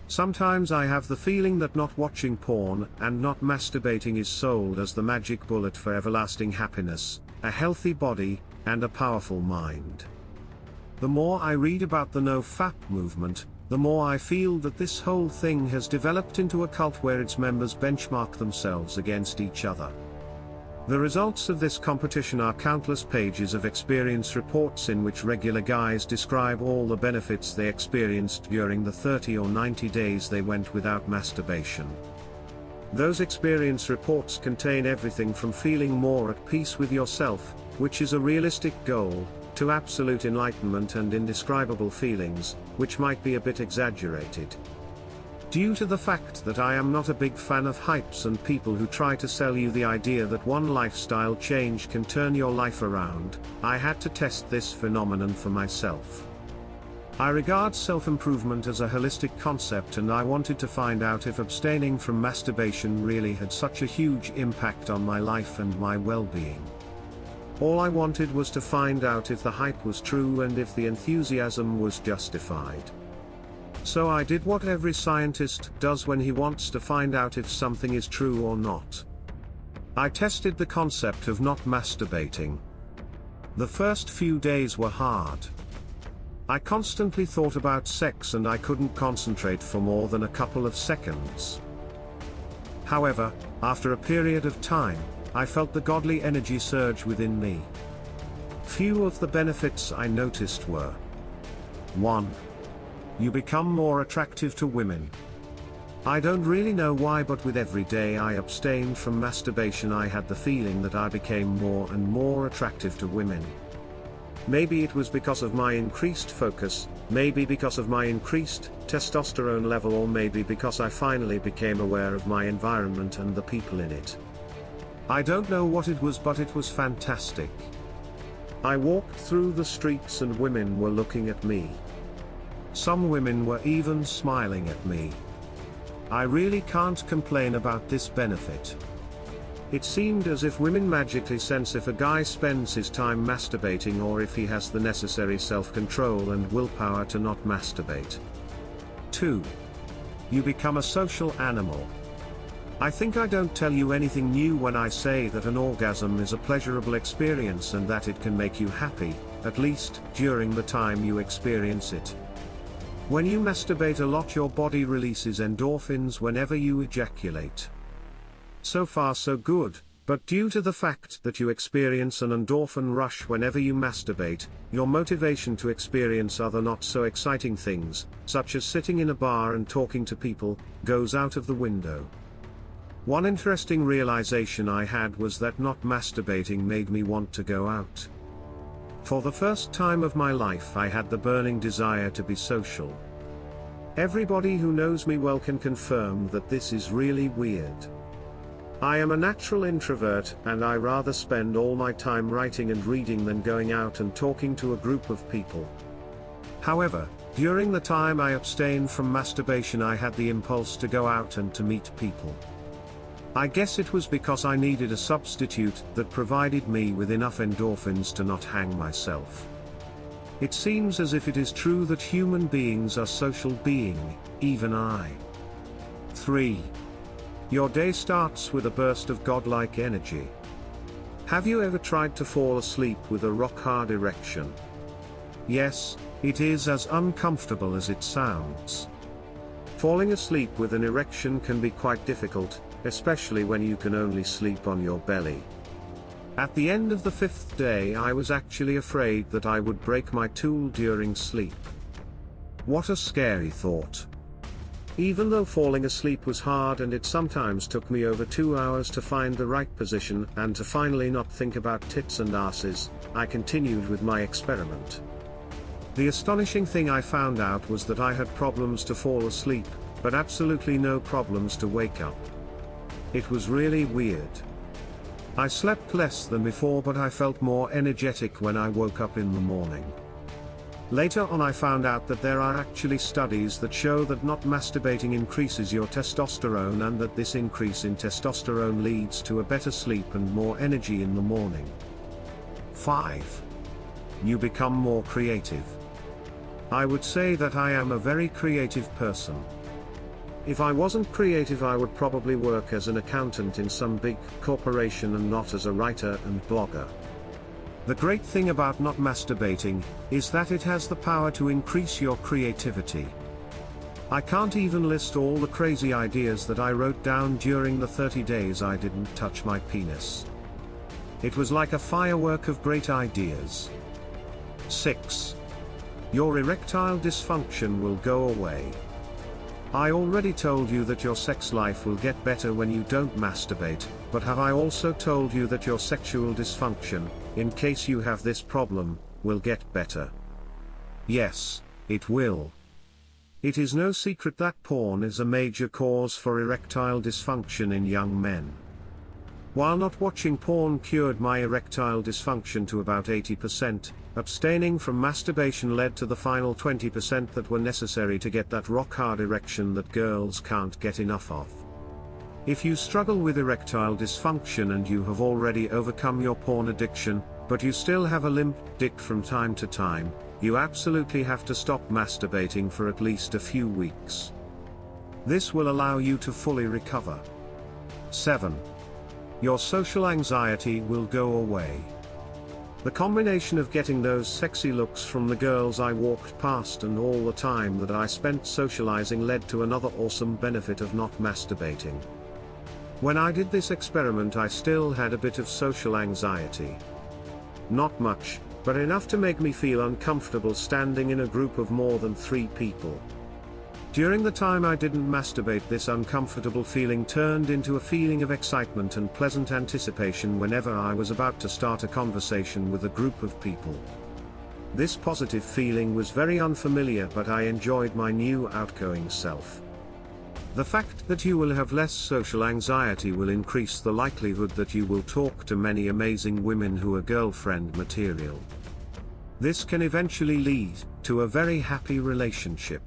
Sometimes I have the feeling that not watching porn and not masturbating is sold as the magic bullet for everlasting happiness, a healthy body, and a powerful mind. The more I read about the NoFap movement, the more I feel that this whole thing has developed into a cult where its members benchmark themselves against each other. The results of this competition are countless pages of experience reports in which regular guys describe all the benefits they experienced during the 30 or 90 days they went without masturbation. Those experience reports contain everything from feeling more at peace with yourself, which is a realistic goal, to absolute enlightenment and indescribable feelings, which might be a bit exaggerated. Due to the fact that I am not a big fan of hypes and people who try to sell you the idea that one lifestyle change can turn your life around, I had to test this phenomenon for myself. I regard self-improvement as a holistic concept, and I wanted to find out if abstaining from masturbation really had such a huge impact on my life and my well-being. All I wanted was to find out if the hype was true and if the enthusiasm was justified. So I did what every scientist does when he wants to find out if something is true or not. I tested the concept of not masturbating. The first few days were hard. I constantly thought about sex and I couldn't concentrate for more than a couple of seconds. However, after a period of time, I felt the godly energy surge within me. Few of the benefits I noticed were: 1. You become more attractive to women. I don't really know why, but with every day I abstained from masturbation I had the feeling that I became more and more attractive to women. Maybe it was because of my increased focus, maybe because of my increased testosterone level, or maybe because I finally became aware of my environment and the people in it. I don't know what it was, but it was fantastic. I walked through the streets and women were looking at me. Some women were even smiling at me. I really can't complain about this benefit. It seemed as if women magically sense if a guy spends his time masturbating or if he has the necessary self-control and willpower to not masturbate. 2. You become a social animal. I think I don't tell you anything new when I say that an orgasm is a pleasurable experience and that it can make you happy, at least during the time you experience it. When you masturbate a lot, your body releases endorphins whenever you ejaculate. So far so good, but due to the fact that you experience an endorphin rush whenever you masturbate, your motivation to experience other not so exciting things, such as sitting in a bar and talking to people, goes out of the window. One interesting realization I had was that not masturbating made me want to go out. For the first time of my life I had the burning desire to be social. Everybody who knows me well can confirm that this is really weird. I am a natural introvert, and I rather spend all my time writing and reading than going out and talking to a group of people. However, during the time I abstained from masturbation I had the impulse to go out and to meet people. I guess it was because I needed a substitute that provided me with enough endorphins to not hang myself. It seems as if it is true that human beings are social beings, even I. 3. Your day starts with a burst of godlike energy. Have you ever tried to fall asleep with a rock-hard erection? Yes, it is as uncomfortable as it sounds. Falling asleep with an erection can be quite difficult, especially when you can only sleep on your belly. At the end of the 5th day I was actually afraid that I would break my tool during sleep. What a scary thought. Even though falling asleep was hard and it sometimes took me over 2 hours to find the right position and to finally not think about tits and asses, I continued with my experiment. The astonishing thing I found out was that I had problems to fall asleep, but absolutely no problems to wake up. It was really weird. I slept less than before, but I felt more energetic when I woke up in the morning. Later on I found out that there are actually studies that show that not masturbating increases your testosterone and that this increase in testosterone leads to a better sleep and more energy in the morning. 5. You become more creative. I would say that I am a very creative person. If I wasn't creative, I would probably work as an accountant in some big corporation and not as a writer and blogger. The great thing about not masturbating is that it has the power to increase your creativity. I can't even list all the crazy ideas that I wrote down during the 30 days I didn't touch my penis. It was like a firework of great ideas. 6. Your erectile dysfunction will go away. I already told you that your sex life will get better when you don't masturbate, but have I also told you that your sexual dysfunction, in case you have this problem, will get better? Yes, it will. It is no secret that porn is a major cause for erectile dysfunction in young men. While not watching porn cured my erectile dysfunction to about 80%, abstaining from masturbation led to the final 20% that were necessary to get that rock-hard erection that girls can't get enough of. If you struggle with erectile dysfunction and you have already overcome your porn addiction, but you still have a limp dick from time to time, you absolutely have to stop masturbating for at least a few weeks. This will allow you to fully recover. 7. Your social anxiety will go away. The combination of getting those sexy looks from the girls I walked past and all the time that I spent socializing led to another awesome benefit of not masturbating. When I did this experiment, I still had a bit of social anxiety. Not much, but enough to make me feel uncomfortable standing in a group of more than 3 people. During the time I didn't masturbate, this uncomfortable feeling turned into a feeling of excitement and pleasant anticipation whenever I was about to start a conversation with a group of people. This positive feeling was very unfamiliar, but I enjoyed my new outgoing self. The fact that you will have less social anxiety will increase the likelihood that you will talk to many amazing women who are girlfriend material. This can eventually lead to a very happy relationship.